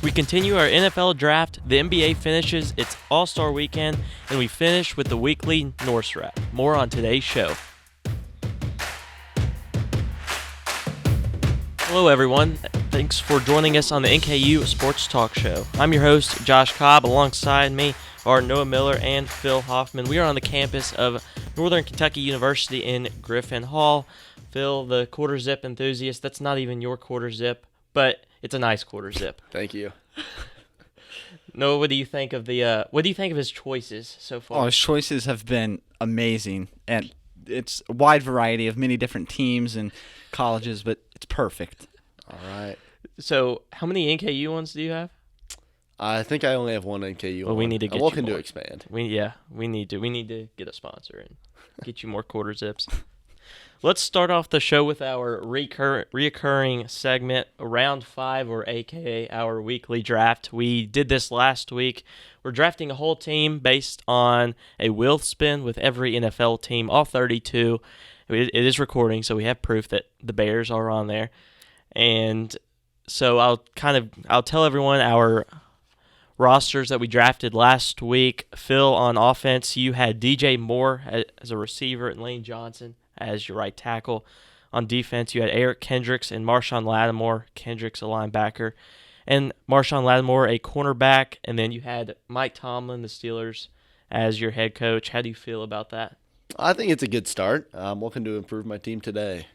We continue our NFL draft, the NBA finishes its All-Star weekend, and we finish with the weekly Norse Wrap. More on today's show. Hello everyone, thanks for joining us on the NKU Sports Talk Show. I'm your host, Josh Cobb. Alongside me are Noah Miller and Phil Hoffman. We are on the campus of Northern Kentucky University in Griffin Hall. Phil, the quarter zip enthusiast, that's not even your quarter zip, but it's a nice quarter zip. Thank you. Noah, what do you think of his choices so far? Oh, his choices have been amazing, and it's a wide variety of many different teams and colleges, but it's perfect. All right. So, how many NKU ones do you have? I think I only have one NKU. Well, we need to get I'm you looking more. to expand. We need to get a sponsor and get you more quarter zips. Let's start off the show with our reoccurring segment, Round 5, or AKA our weekly draft. We did this last week. We're drafting a whole team based on a wheel spin with every NFL team, all 32. It is recording, so we have proof that the Bears are on there. And so I'll tell everyone our rosters that we drafted last week. Phil, on offense, you had DJ Moore as a receiver and Lane Johnson as your right tackle. On defense, you had Eric Kendricks and Marshawn Lattimore. Kendricks, a linebacker, and Marshawn Lattimore, a cornerback. And then you had Mike Tomlin, the Steelers, as your head coach. How do you feel about that? I think it's a good start. I'm looking to improve my team today.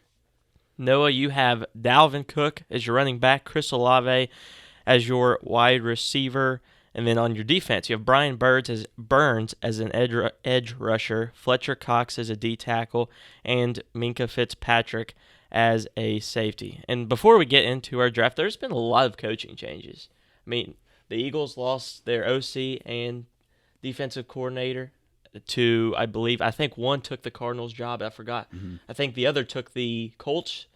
Noah, you have Dalvin Cook as your running back, Chris Olave as your wide receiver, and then on your defense, you have Brian Burns as an edge rusher, Fletcher Cox as a D tackle, and Minka Fitzpatrick as a safety. And before we get into our draft, there's been a lot of coaching changes. I mean, the Eagles lost their OC and defensive coordinator to, I think one took the Cardinals' job. I forgot. Mm-hmm. I think the other took the Colts'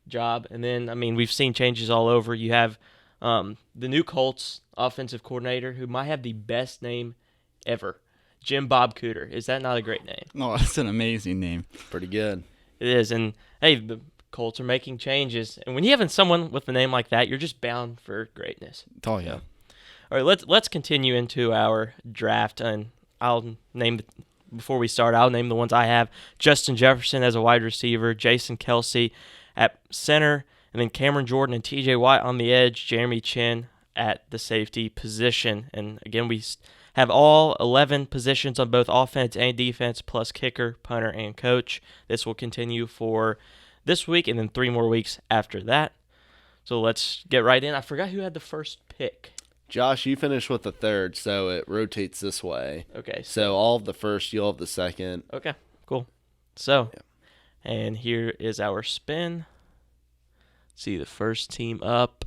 job. And then, we've seen changes all over. You have the new Colts offensive coordinator, who might have the best name ever, Jim Bob Cooter. Is that not a great name? No, that's an amazing name. Pretty good. It is. And, hey, the Colts are making changes. And when you have someone with a name like that, you're just bound for greatness. Oh, yeah. All right, let's continue into our draft, and before we start, I'll name the ones I have. Justin Jefferson as a wide receiver, Jason Kelsey at center, and then Cameron Jordan and TJ Watt on the edge, Jeremy Chin at the safety position. And again, we have all 11 positions on both offense and defense, plus kicker, punter, and coach. This will continue for this week and then 3 more weeks after that. So let's get right in. I forgot who had the first pick. Josh, you finished with the third, so it rotates this way. Okay. So all of the first, you'll have the second. Okay, cool. So, And here is our spin. See the first team up.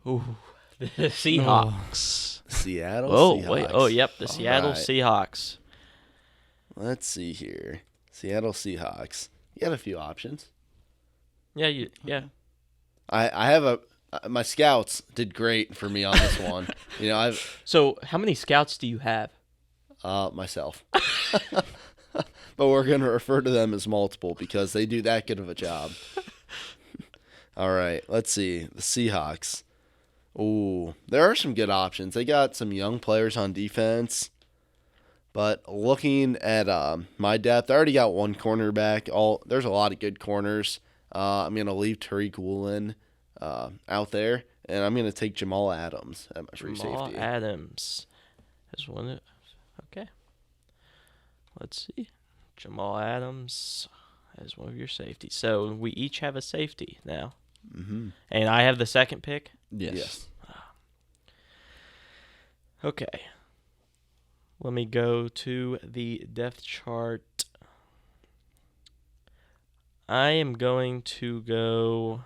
Ooh, the Seahawks. Seattle Seahawks. Wait. Oh, yep, the Seattle Seahawks. Let's see here. Seattle Seahawks. You had a few options. Yeah. I have my scouts did great for me on this one. So, how many scouts do you have? Myself. But we're going to refer to them as multiple because they do that good of a job. All right, let's see. The Seahawks. Ooh, there are some good options. They got some young players on defense. But looking at my depth, I already got one cornerback. There's a lot of good corners. I'm going to leave Tariq Woolen out there, and I'm going to take Jamal Adams at my free safety. Jamal Adams is one. Okay. Let's see. Jamal Adams as one of your safeties. So we each have a safety now. Mm-hmm. And I have the second pick? Yes. Okay. Let me go to the depth chart. I am going to go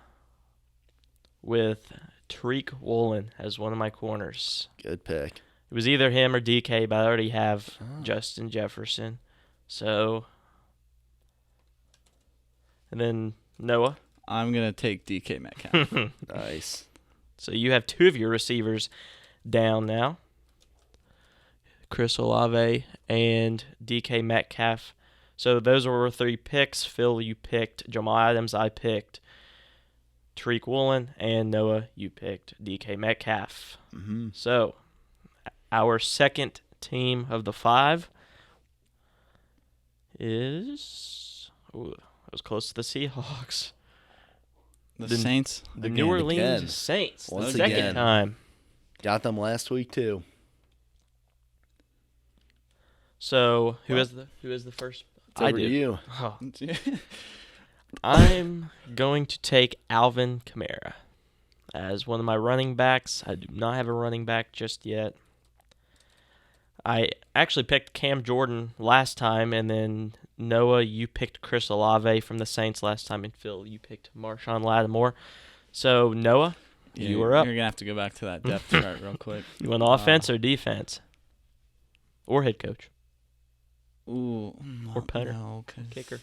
with Tariq Woolen as one of my corners. Good pick. It was either him or DK, but I already have Justin Jefferson. So, and then Noah. I'm going to take DK Metcalf. Nice. So you have 2 of your receivers down now. Chris Olave and DK Metcalf. So those were 3 picks. Phil, you picked Jamal Adams. I picked Tariq Woolen, and Noah, you picked DK Metcalf. Mm-hmm. So, our second team of the 5 is... Ooh, that was close to the Seahawks. The Saints. The again. New Orleans Again. Saints. The Once second again. time. Got them last week too. So, who is the first? It's over to you. Oh, I'm going to take Alvin Kamara as one of my running backs. I do not have a running back just yet. I actually picked Cam Jordan last time, and then Noah, you picked Chris Olave from the Saints last time, and Phil, you picked Marshawn Lattimore. So, Noah, you were up. You're going to have to go back to that depth chart real quick. You want offense or defense? Or head coach? Ooh. Or punter? No, 'cause Kicker?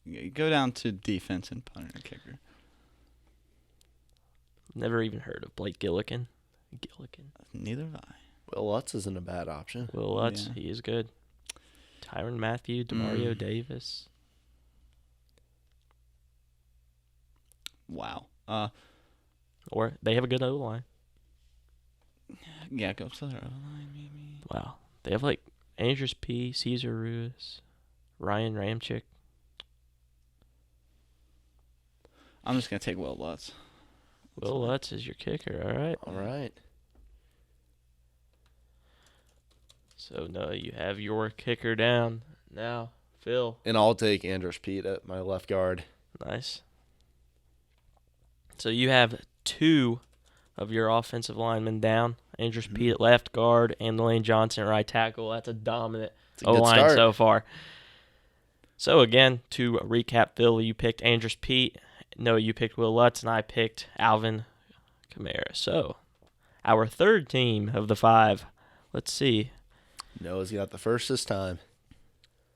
you go down to defense and punter and kicker. Never even heard of Blake Gillikin. Neither have I. Will Lutz isn't a bad option. Will Lutz, Yeah. he is good. Tyrann Mathieu, Demario Davis. Wow. Or they have a good O-line. Yeah, go up to their O-line maybe. Wow. They have like Andrews P., Cesar Ruiz, Ryan Ramchick. I'm just going to take Will Lutz. Will Lutz is your kicker, all right. All right. So, no, you have your kicker down. Now, Phil. And I'll take Andrews Pete at my left guard. Nice. So you have 2 of your offensive linemen down. Andrews Pete at left guard and Lane Johnson at right tackle. That's a dominant It's a good O-line start. so far. So, again, to recap, Phil, you picked Andrews Pete. Noah, you picked Will Lutz, and I picked Alvin Kamara. So, our third team of the 5. Let's see. Noah's got the first this time.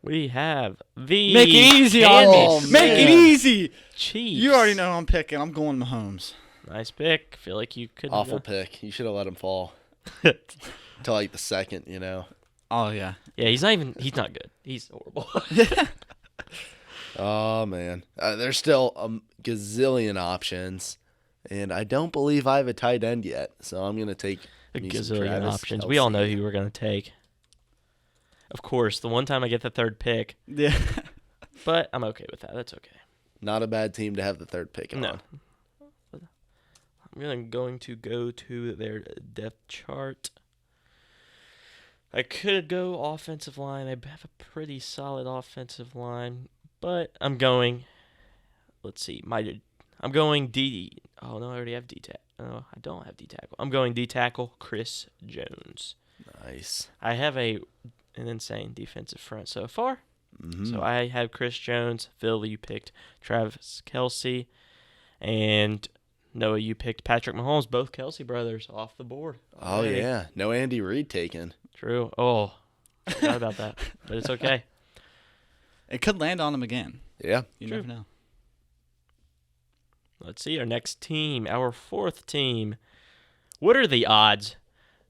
We have the Make it easy on Kansas me. Make it man. easy. Chiefs. You already know who I'm picking. I'm going Mahomes. Nice pick. Feel like you could Awful pick. You should have let him fall Yeah, to like the second, Oh, yeah. he's not good. He's horrible. Oh, man. There's still a gazillion options, and I don't believe I have a tight end yet, so I'm going to take A me some gazillion Travis options. We all know Kelce. who we're going to take. Of course, the one time I get the third pick, Yeah. but I'm okay with that. That's okay. Not a bad team to have the third pick No. on. I'm going to go to their depth chart. I could go offensive line. I have a pretty solid offensive line, but I'm going. Let's see. I'm going D. Oh no, I already have D tackle. No, I don't have D tackle. I'm going D tackle Chris Jones. Nice. I have an insane defensive front so far. Mm-hmm. So I have Chris Jones. Phil, you picked Travis Kelce, and Noah, you picked Patrick Mahomes. Both Kelce brothers off the board. Oh, already. yeah. No Andy Reid taken. True. Oh, forgot about that, but it's okay. It could land on him again. Yeah. You True. never know. Let's see our next team, our fourth team. What are the odds?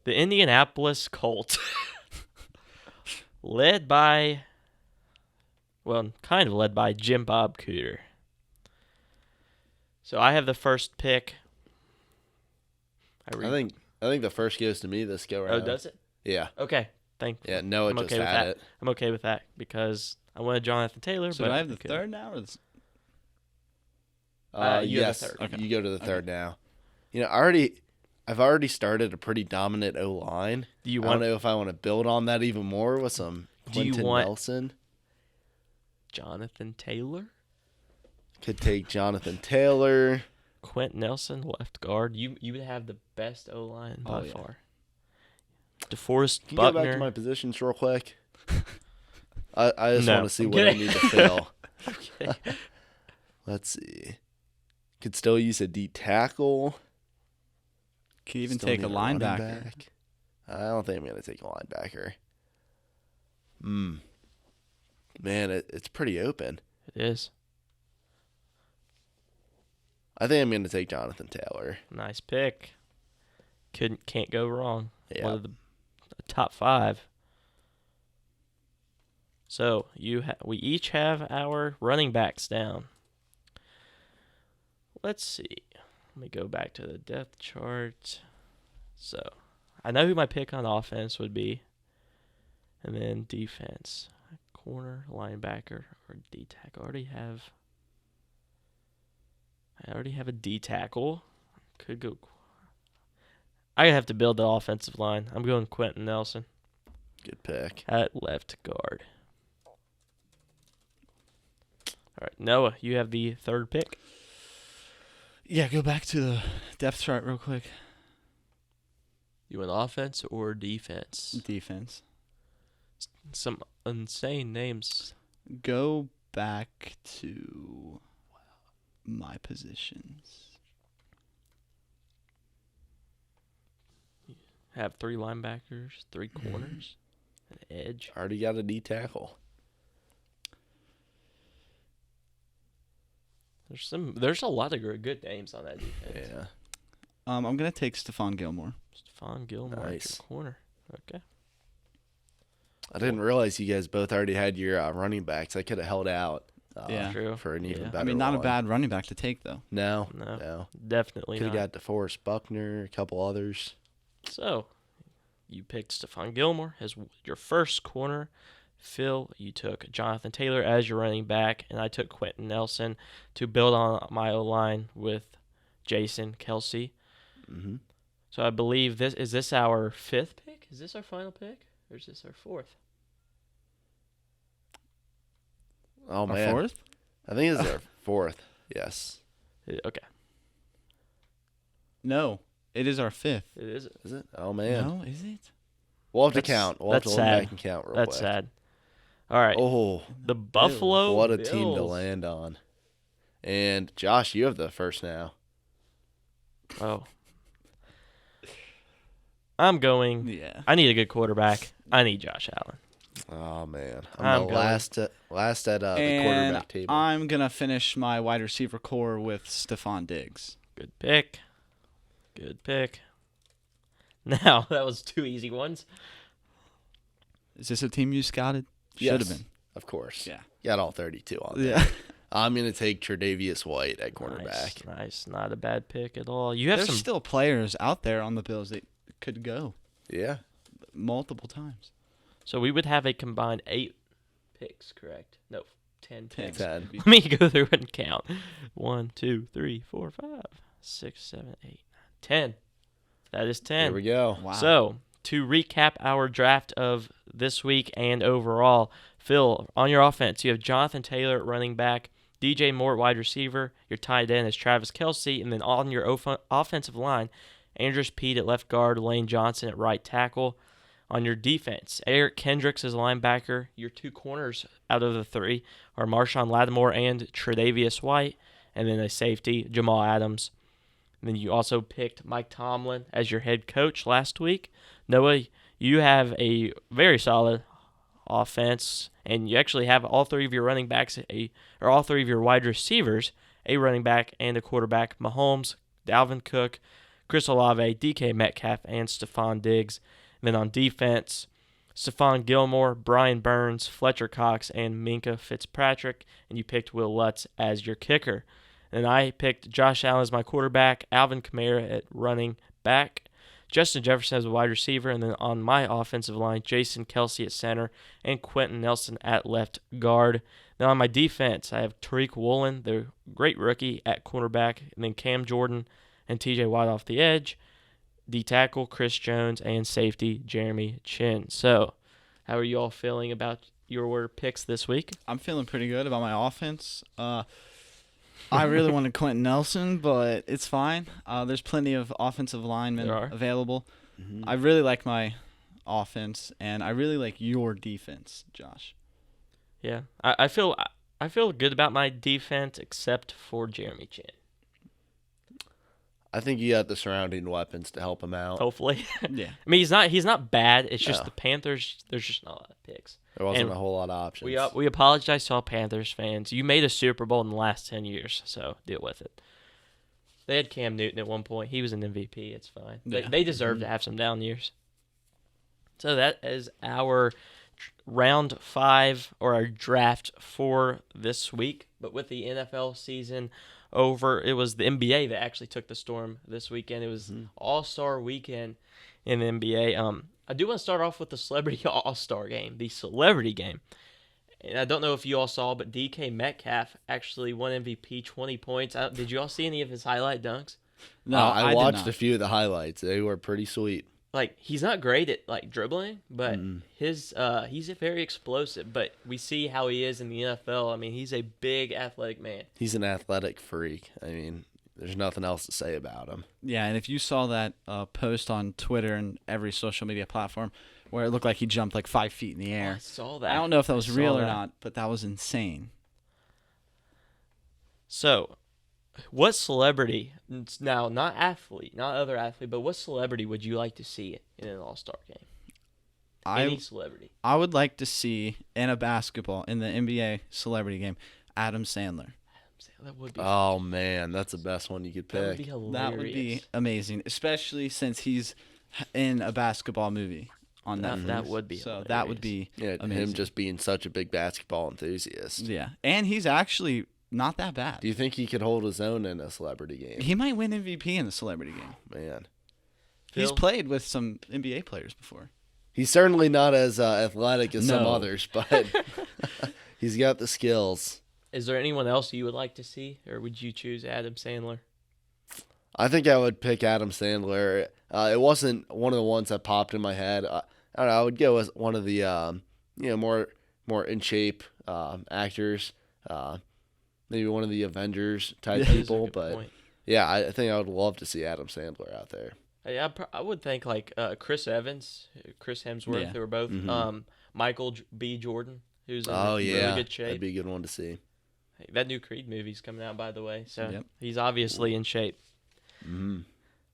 The Indianapolis Colts, led by Jim Bob Cooter. So I have the first pick. I think the first goes to me this go Oh, round. does it? Yeah. Okay. Yeah, Noah I'm just okay with had that. it. I'm okay with that because I wanted Jonathan Taylor. So but do I have the okay. third now? Or You have the Yes, third. Okay. you go to the third now. I've already started a pretty dominant O line. Do you I want don't know if I want to build on that even more with some Do you Quentin want- Nelson. Jonathan Taylor? Could take Jonathan Taylor. Quentin Nelson, left guard. You would have the best O line by Oh, yeah. far. DeForest Can you go Buckner. back to my positions real quick? I just No. want to see I'm what I kidding. need to fill. Okay. Let's see. Could still use a D tackle. Could even Still take a need running linebacker. back. I don't think I'm going to take a linebacker. Man, it's pretty open. It is. I think I'm going to take Jonathan Taylor. Nice pick. Can't go wrong. Yeah. One of the top 5. So we each have our running backs down. Let's see. Let me go back to the depth chart. So, I know who my pick on offense would be. And then defense. Corner, linebacker, or D-tackle. I already have a D-tackle. Could go. I have to build the offensive line. I'm going Quentin Nelson Good pick. at left guard. All right, Noah, you have the third pick. Yeah, go back to the depth chart real quick. You want offense or defense? Defense. Some insane names. Go back to my positions. Have 3 linebackers, 3 corners, an edge. Already got a D tackle. There's a lot of good names on that defense. Yeah. I'm gonna take Stephon Gilmore. Stephon Gilmore at Nice. your corner. Okay. I didn't realize you guys both already had your running backs. I could have held out Yeah. True. for an even Yeah. better I mean, not a one. bad running back to take though. No. No. Definitely Could have not. got DeForest Buckner, a couple others. So, you picked Stephon Gilmore as your first corner. Phil, you took Jonathan Taylor as your running back, and I took Quentin Nelson to build on my O-line with Jason Kelsey. Mm-hmm. So I believe this our 5th pick? Is this our final pick? Or is this our 4th? Oh, Our man. fourth? I think it's our 4th. Yes. Okay. No, it is our 5th. It is. Is it? Oh, man. No, is it? We'll have to That's- count. We'll have to that's look sad. back and count real That's quick. sad. All right. Oh, The Buffalo what a Bills. team to land on. And, Josh, you have the first now. Oh. I'm going. Yeah. I need a good quarterback. I need Josh Allen. Oh, man. I'm I'm the going- last at the And quarterback table. I'm gonna finish my wide receiver core with Stephon Diggs. Good pick. Good pick. Now, that was 2 easy ones. Is this a team you scouted? Should Yes, have been. Of course. Yeah. Got all 32 on there. Yeah. I'm going to take Tre'Davious White at cornerback. Nice. Not a bad pick at all. You have There's some. still players out there on the Bills that could go Yeah. multiple times. So we would have a combined 8 picks, correct? No, 10 picks. 10. Let me go through and count. 1, 2, 3, 4, 5, 6, 7, 8, 9, 10. That is 10. Here we go. Wow. So, to recap our draft of this week and overall, Phil, on your offense, you have Jonathan Taylor at running back, DJ Moore at wide receiver, your tight end is Travis Kelsey, and then on your offensive line, Andrews Pete at left guard, Lane Johnson at right tackle. On your defense, Eric Kendricks is linebacker. Your 2 corners out of the 3 are Marshawn Lattimore and Tre'Davious White, and then a safety, Jamal Adams. And then you also picked Mike Tomlin as your head coach last week. Noah, you have a very solid offense, and you actually have all 3 of your running backs, or all 3 of your wide receivers, a running back and a quarterback: Mahomes, Dalvin Cook, Chris Olave, DK Metcalf, and Stephon Diggs. And then on defense, Stephon Gilmore, Brian Burns, Fletcher Cox, and Minka Fitzpatrick. And you picked Will Lutz as your kicker. And I picked Josh Allen as my quarterback, Alvin Kamara at running back, Justin Jefferson as a wide receiver, and then on my offensive line, Jason Kelsey at center, and Quentin Nelson at left guard. Now on my defense, I have Tariq Woolen, the great rookie, at cornerback, and then Cam Jordan and TJ Watt off the edge, D-tackle Chris Jones, and safety Jeremy Chin. So, how are you all feeling about your picks this week? I'm feeling pretty good about my offense. I really wanted Quentin Nelson, but it's fine. There's plenty of offensive linemen There are. available. Mhm. I really like my offense, and I really like your defense, Josh. Yeah, I feel good about my defense except for Jeremy Chin. I think you got the surrounding weapons to help him out. Hopefully, Yeah. I mean he's not bad. It's just No. the Panthers. There's just not a lot of picks. There wasn't And a whole lot of options. We apologize to all Panthers fans. You made a Super Bowl in the last 10 years, so deal with it. They had Cam Newton at one point. He was an MVP. It's fine. Yeah. They deserve to have some down years. So that is our round 5 or our draft for this week. But with the NFL season It was the NBA that actually took the storm this weekend. It was All-Star weekend in the NBA. I do want to start off with the Celebrity All-Star game, the celebrity game. And I don't know if you all saw, but DK Metcalf actually won MVP, 20 points. Did you all see any of his highlight dunks? No, I did watched not. a few of the highlights. They were pretty sweet. Like, he's not great at like dribbling, but he's very explosive. But we see how he is in the NFL. I mean, he's a big athletic man. He's an athletic freak. I mean, there's nothing else to say about him. Yeah, and if you saw that post on Twitter and every social media platform where it looked like he jumped like 5 feet in the air. I saw that. I don't know if that was I saw real or that. not, but that was insane. So, what celebrity, now not athlete, not other athlete, but what celebrity would you like to see in an All-Star game? Any celebrity. I would like to see in the NBA celebrity game, Adam Sandler. That would be. Oh, man, that's the best one you could That would pick. be hilarious. That would be amazing, especially since he's in a basketball movie on Netflix. That would be so. That would be Yeah, amazing. him just being such a big basketball enthusiast. Yeah, and he's actually not that bad. Do you think he could hold his own in a celebrity game? He might win MVP in the celebrity game. Man. He's Phil? played with some NBA players before. He's certainly not as athletic as some No. others, but he's got the skills. Is there anyone else you would like to see, or would you choose Adam Sandler? I think I would pick Adam Sandler. It wasn't one of the ones that popped in my head. I don't know. I would go with one of the more in shape actors. Maybe one of the Avengers type That is a people. good But point. yeah, I think I would love to see Adam Sandler out there. I would think like Chris Evans, Chris Hemsworth. Yeah. They were both. Mhm. Michael B. Jordan, who's in Oh really yeah, good shape. that'd be a good one to see. That new Creed movie's coming out, by the way, so Yep. he's obviously in shape. Hmm.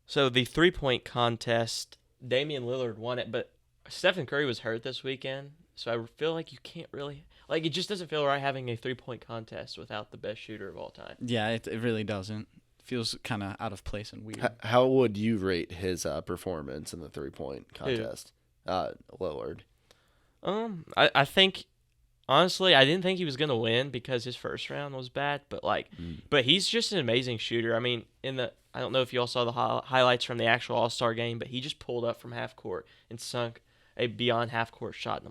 So the 3-point contest, Damian Lillard won it, but Stephen Curry was hurt this weekend, so I feel like you can't really it just doesn't feel right having a 3-point contest without the best shooter of all time. Yeah, it really doesn't. Feels kind of out of place and weird. How would you rate his performance in the 3-point contest? Lillard. I think honestly, I didn't think he was gonna win because his first round was bad, but but he's just an amazing shooter. I mean, I don't know if you all saw the highlights from the actual All-Star game, but he just pulled up from half court and sunk a beyond half court shot,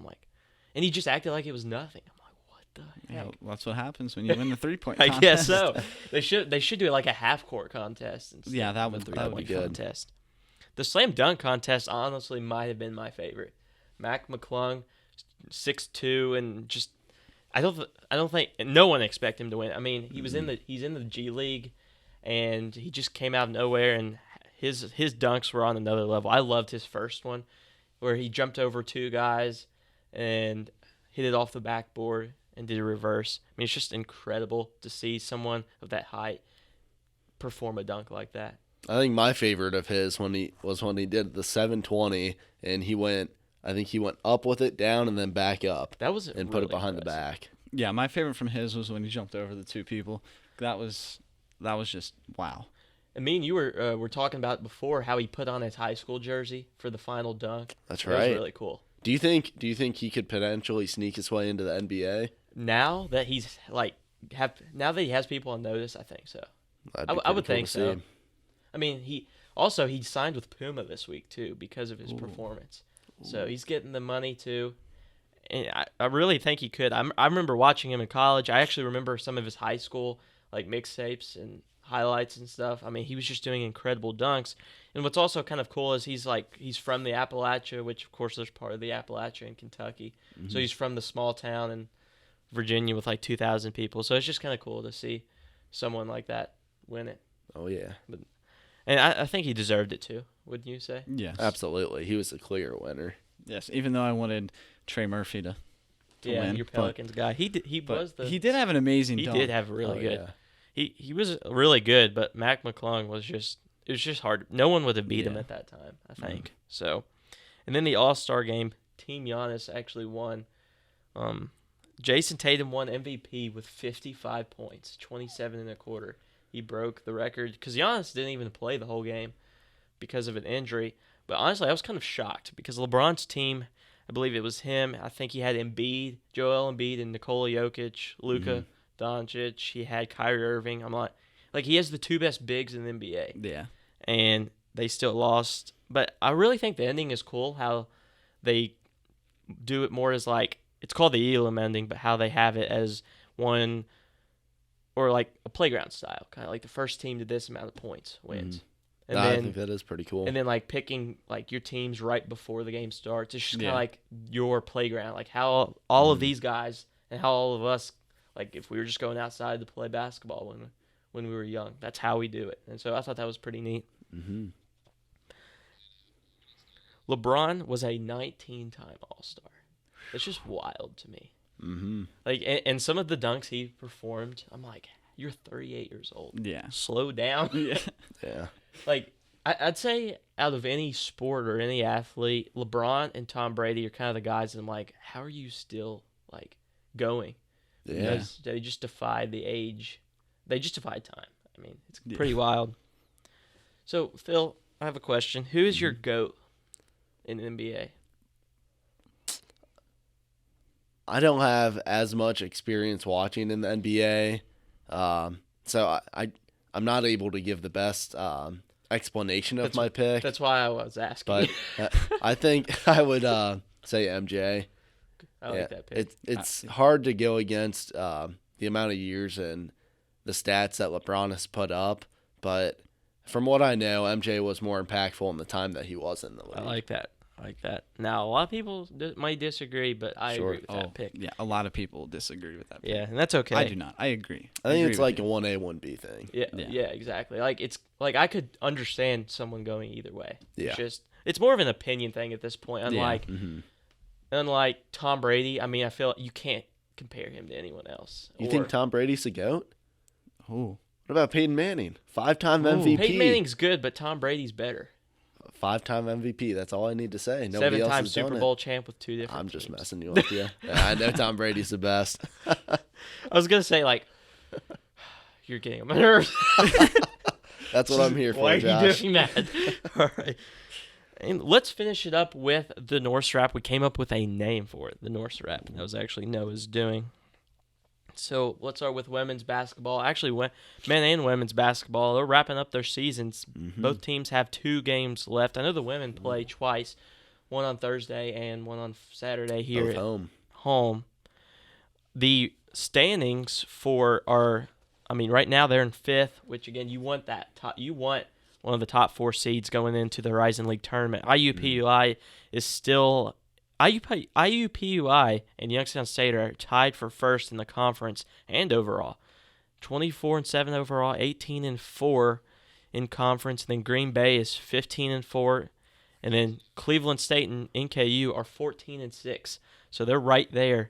and he just acted like it was nothing. I'm like, what the Yeah, heck? that's what happens when you win the 3-point I contest. guess so. They should do it like a half court contest instead Yeah, that of a would be 3-point good. contest. The slam dunk contest honestly might have been my favorite. Mac McClung, 6'2", and just I don't think no one expected him to win. I mean, he's in the G League, and he just came out of nowhere, and his dunks were on another level. I loved his first one, where he jumped over 2 guys and hit it off the backboard and did a reverse. I mean, it's just incredible to see someone of that height perform a dunk like that. I think my favorite of his when he did the 720 and he went up with it, down, and then back up. That was and put it really behind the impressive. back. Yeah, my favorite from his was when he jumped over the 2 people. That was just wow. And me and you were talking about before how he put on his high school jersey for the final dunk. That's That right. was really cool. Do you think he could potentially sneak his way into the NBA? Now that he's now that he has people on notice, I think so. That'd be I would pretty think cool to so. see. I mean, he signed with Puma this week too because of his performance. So he's getting the money too. And I really think he could. I remember watching him in college. I actually remember some of his high school like mixtapes and highlights and stuff. I mean, he was just doing incredible dunks. And what's also kind of cool is he's from the Appalachia, which of course there's part of the Appalachia in Kentucky. Mm-hmm. So he's from the small town in Virginia with like 2,000 people. So it's just kind of cool to see someone like that win it. Oh yeah, And I think he deserved it too, wouldn't you say? Yes. absolutely. He was a clear winner. Yes, even though I wanted Trey Murphy to win. Your but- Pelicans guy. He did have an amazing He dunk. did have a really Oh, good. yeah. He was really good, but Mac McClung was just hard. No one would have beat him Yeah. at that time, I think. So, and then the All-Star game, Team Giannis actually won. Jason Tatum won MVP with 55 points, 27 and a quarter. He broke the record because Giannis didn't even play the whole game because of an injury. But honestly, I was kind of shocked because LeBron's team, I believe it was him. I think he had Embiid, Joel Embiid, and Nikola Jokic, Luka Doncic. He had Kyrie Irving. I'm like Like, he has the two best bigs in the NBA. Yeah. And they still lost. But I really think the ending is cool, how they do it more as, like, it's called the Elam ending, but how they have it as one, or like a playground style, kind of like the first team to this amount of points wins. And I then, think that is pretty cool. and then, like, picking, like, your teams right before the game starts. It's just kind of Yeah. like your playground, like how all of these guys and how all of us, like, if we were just going outside to play basketball when we were young, that's how we do it. And so I thought that was pretty neat. Mm-hmm. LeBron was a 19-time All-Star. It's just wild to me. Mm-hmm. Like, and some of the dunks he performed, I'm like, you're 38 years old. Yeah. Slow down. Yeah. Yeah. Like, I'd say out of any sport or any athlete, LeBron and Tom Brady are kind of the guys that I'm like, how are you still, like, going? Yeah. Because they just defied the age. They just defied time. I mean, it's pretty wild. So, Phil, I have a question. Who is your GOAT in the NBA? I don't have as much experience watching in the NBA, so I'm not able to give the best explanation of my pick. That's why I was asking. But I think I would say MJ. I like that pick. It's hard to go against the amount of years and the stats that LeBron has put up, but from what I know, MJ was more impactful in the time that he was in the league. I like that. Now, a lot of people might disagree, but I agree with that pick. Yeah, a lot of people disagree with that pick. Yeah, and that's okay. I do not. I agree. I think agree it's with like you. a 1A, 1B thing. Yeah, exactly. Like, it's like I could understand someone going either way. Yeah. It's more of an opinion thing at this point. Unlike Mm-hmm. unlike Tom Brady, I mean, I feel you can't compare him to anyone else. You think Tom Brady's the GOAT? Oh. What about Peyton Manning? 5-time MVP. Peyton Manning's good, but Tom Brady's better. 5-time MVP. That's all I need to say. Nobody else 7-time has done Super it. Bowl champ with two different I'm just teams. messing you up, yeah. I know Tom Brady's the best. I was going to say, like, you're getting on my nerves. That's what I'm here for, Why are Josh. you doing that? All right. And let's finish it up with the Norse Wrap. We came up with a name for it, the Norse Wrap. That was actually Noah's doing. So let's start with women's basketball. Actually, men and women's basketball, they're wrapping up their seasons. Mm-hmm. Both teams have 2 games left. I know the women play twice, one on Thursday and one on Saturday here Both at home. home. The standings right now they're in 5th, which again, you want that top. You want one of the top 4 seeds going into the Horizon League tournament. IUPUI is still IUPUI and Youngstown State are tied for first in the conference and overall. 24-7 overall, 18-4 in conference. And then Green Bay is 15-4, and then Cleveland State and NKU are 14-6. So they're right there,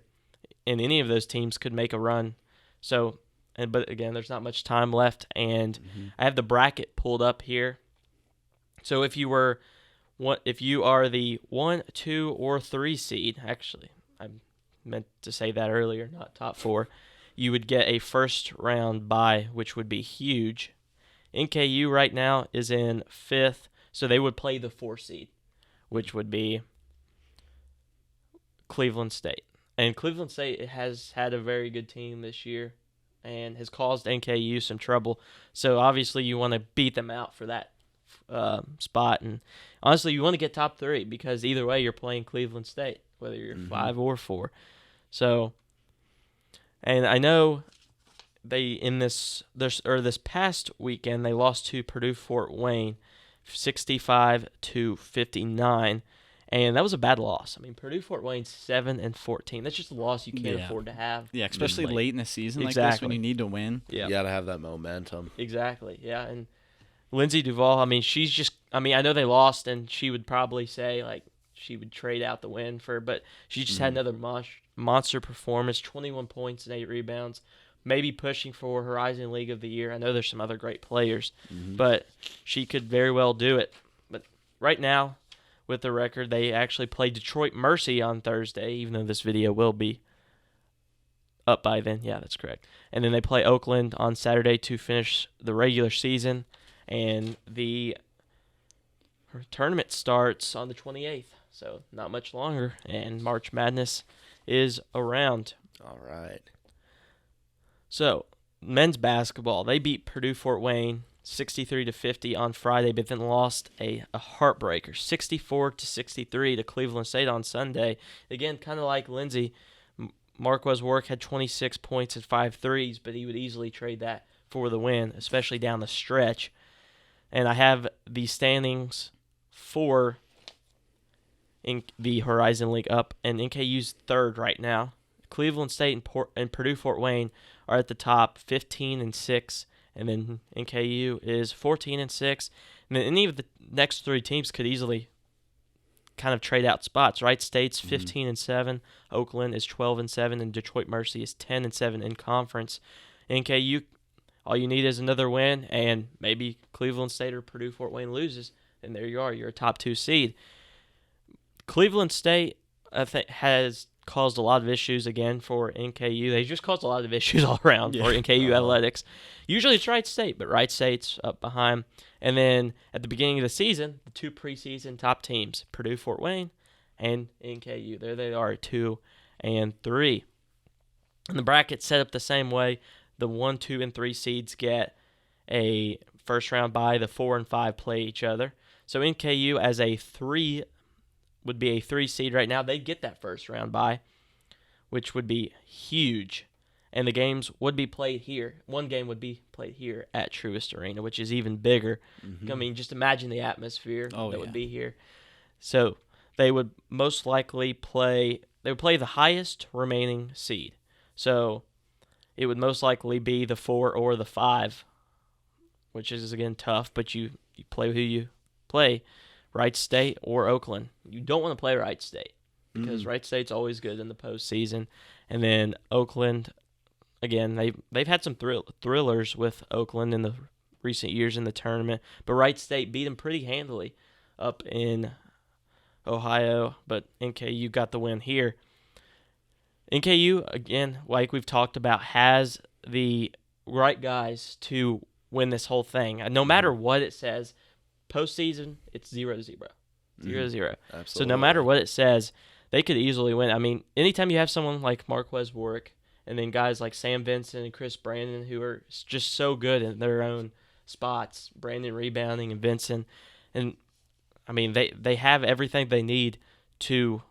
and any of those teams could make a run. So, but again, there's not much time left, and I have the bracket pulled up here. So if you are the 1, 2, or 3 seed, actually, I meant to say that earlier, not top 4, you would get a first round bye, which would be huge. NKU right now is in 5th, so they would play the 4 seed, which would be Cleveland State. And Cleveland State has had a very good team this year and has caused NKU some trouble. So obviously you want to beat them out for that spot. And honestly, you want to get top 3 because either way you're playing Cleveland State, whether you're 5 or 4. So, and I know they this past weekend they lost to Purdue Fort Wayne 65-59. And that was a bad loss. I mean, Purdue Fort Wayne's 7-14. That's just a loss you can't afford to have. Yeah, especially late in the season like this Exactly. when you need to win. Yeah, You got to have that momentum. exactly. Yeah, and Lindsay Duval, I mean, I know they lost, and she would probably say, like, she would trade out the win but she just had another monster performance, 21 points and 8 rebounds, maybe pushing for Horizon League of the Year. I know there's some other great players, but she could very well do it. But right now, with the record, they actually play Detroit Mercy on Thursday, even though this video will be up by then. Yeah, that's correct. And then they play Oakland on Saturday to finish the regular season. And the tournament starts on the 28th, so not much longer. And March Madness is around. All right. So men's basketball, they beat Purdue Fort Wayne 63-50 on Friday, but then lost a heartbreaker 64-63 to Cleveland State on Sunday. Again, kind of like Lindsey, Marquez Work had 26 points and 5 threes, but he would easily trade that for the win, especially down the stretch. And I have the standings for in the Horizon League up, and NKU's third right now. Cleveland State and Purdue Fort Wayne are at the top, 15-6, and then NKU is 14-6. And then any of the next three teams could easily kind of trade out spots. Wright State's 15-7, Oakland is 12-7, and Detroit Mercy is 10-7 in conference. NKU, all you need is another win, and maybe Cleveland State or Purdue Fort Wayne loses, and there you are. You're a top 2 seed. Cleveland State, I think, has caused a lot of issues again for NKU. They just caused a lot of issues all around for NKU athletics. Usually it's Wright State, but Wright State's up behind. And then at the beginning of the season, the 2 preseason top teams, Purdue Fort Wayne and NKU. There they are, 2 and 3. And the bracket's set up the same way. The 1, 2, and 3 seeds get a first round bye. The 4 and 5 play each other. So NKU as a 3 would be a 3 seed right now. They'd get that first round bye, which would be huge. And the games would be played here. One game would be played here at Truist Arena, which is even bigger. I mean, just imagine the atmosphere would be here. So they would most likely play the highest remaining seed. So it would most likely be the 4 or the 5, which is, again, tough, but you play who you play, Wright State or Oakland. You don't want to play Wright State because Wright State's always good in the postseason. And then Oakland, again, they've had some thrillers with Oakland in the recent years in the tournament, but Wright State beat them pretty handily up in Ohio, but NKU got the win here. NKU, again, like we've talked about, has the right guys to win this whole thing. No matter what it says, postseason, it's 0-0. 0-0. Absolutely. So no matter what it says, they could easily win. I mean, anytime you have someone like Marquez Warwick and then guys like Sam Vincent and Chris Brandon who are just so good in their own spots, Brandon rebounding and Vincent, and I mean, they have everything they need to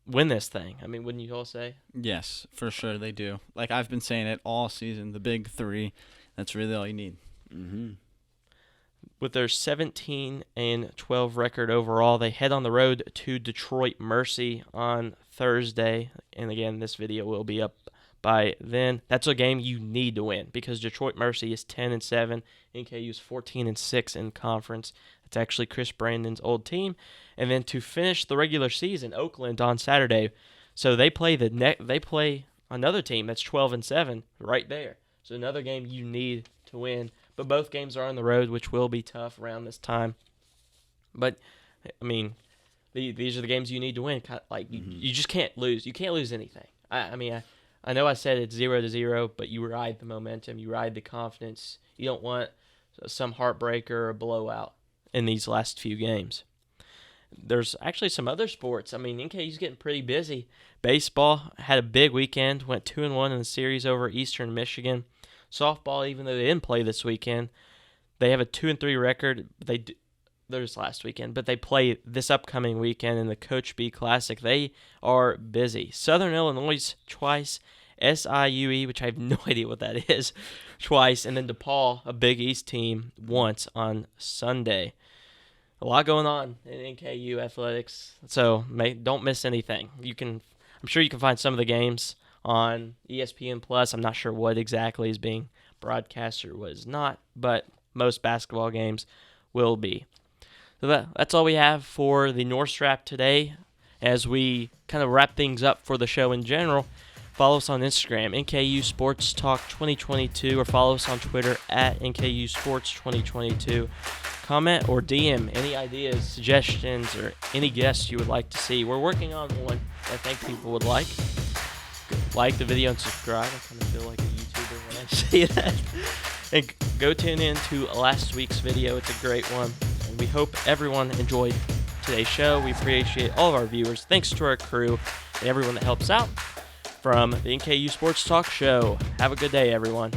win this thing. I mean, wouldn't you all say? Yes, for sure they do. Like I've been saying it all season, the big 3, that's really all you need. With their 17-12 record overall, they head on the road to Detroit Mercy on Thursday. And again, this video will be up by then. That's a game you need to win because Detroit Mercy is 10-7, NKU is 14-6 in conference. It's actually Chris Brandon's old team. And then to finish the regular season, Oakland on Saturday. So they play another team that's 12-7 right there. So another game you need to win. But both games are on the road, which will be tough around this time. But I mean, these are the games you need to win. Like you just can't lose. You can't lose anything. I know I said it's 0-0, but you ride the momentum, you ride the confidence. You don't want some heartbreaker or a blowout in these last few games. There's actually some other sports. I mean, NKU's getting pretty busy. Baseball had a big weekend, went 2-1 in the series over Eastern Michigan. Softball, even though they didn't play this weekend, they have a 2-3 record. There's last weekend, but they play this upcoming weekend in the Coach B Classic. They are busy. Southern Illinois twice, SIUE, which I have no idea what that is, twice, and then DePaul, a Big East team, once on Sunday. A lot going on in NKU athletics, so don't miss anything. I'm sure you can find some of the games on ESPN Plus. I'm not sure what exactly is being broadcast or what is not, but most basketball games will be. So that's all we have for the North Wrap today. As we kind of wrap things up for the show in general, follow us on Instagram, NKU Sports Talk 2022, or follow us on Twitter at NKU Sports 2022. Comment or DM any ideas, suggestions, or any guests you would like to see. We're working on one I think people would like. Like the video and subscribe. I kind of feel like a YouTuber when I say that. And go tune in to last week's video. It's a great one. And we hope everyone enjoyed today's show. We appreciate all of our viewers. Thanks to our crew and everyone that helps out from the NKU Sports Talk Show. Have a good day, everyone.